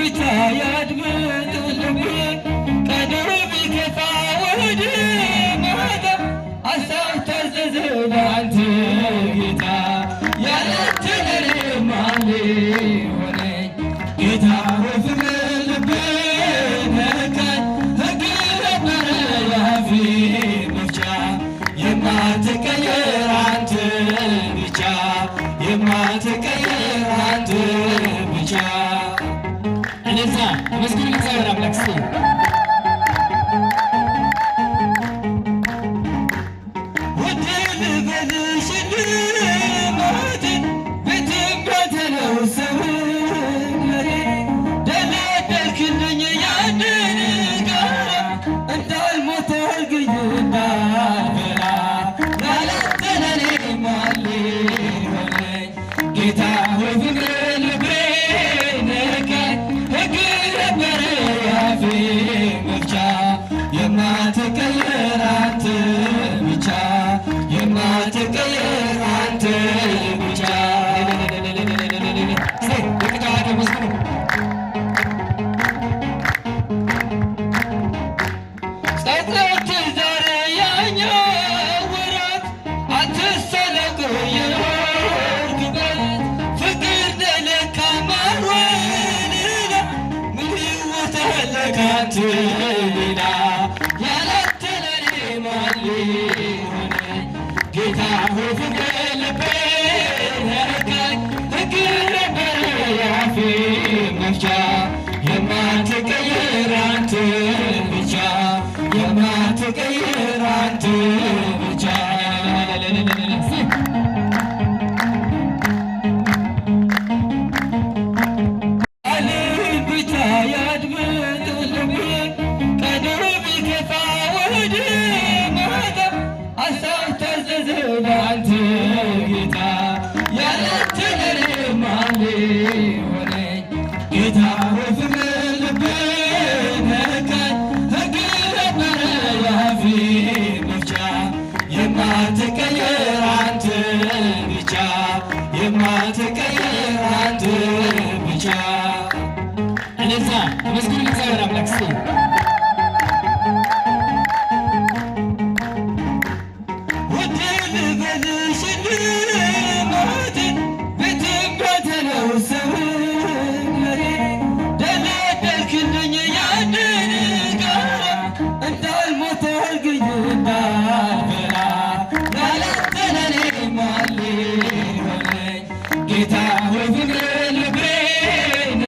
ብቻ ያድምጥ ልቤ ቀድሮ ቢከፋ ወደ ማታ ሀሳብ ታዘዘ ለአንተ ጌታ ያላንተ ለኔ ማን ሊሆነኝ ጌታ ሆይ ፍቅር ልቤ ነካኝ ሕግ ነበረ የአፌ መፍቻ የማትቀየር አንተ ብቻ የማትቀየር አንተ ብቻ። እኔዛ ተመስገን እግዚአብሔር አምላክ እስኪ ውድ ልበልሽ ልማቴ ቤትምረት ነው ሰውነቴ ደለደልክልኝ ያንን ጋራ እንዳልሞት አልገኝ እንዳልበላ ያላንተ ለኔ ማን ሊሆነኝ ጌታ ሆይ ፍቅር ልቤ ነካኝ ሕግ ነበረ የአፌ መፍቻ የማትቀየር አንተ ብቻ የማትቀየር አንተ ብቻ። ጸጸት ዛሬ ያኛው ወራት አትሰለቁ የኖርክበት ፍቅር ደለካማ ወንና ምን ይወጣል ካንተ ሌላ ያላንተ ለኔ ማን ሊሆነኝ ጌታ ሆይ ፍቅር ልቤ ነካኝ ሕግ ነበረ የአፌ መፍቻ የማትቀየር አንተ ብቻ የማትቀየር አንተ ብቻ። ብቻ ያድምጥ ልቤ ቀድሮ ቢከፋ ወደ ማታ ሀሳብ ታዘዘ ለአንተ ጌታ ያላንተ ለኔ ማን ሊሆነኝ ጌታ ሆይ ፍቅር ልቤ ነካኝ ሕግ ነበረ የአፌ መፍቻ የማትቀየር አንተ ብቻ የማትቀየር አንተ ብቻ። እኔዛ ተመስገን እግዚአብሔር አምላክ እስኪ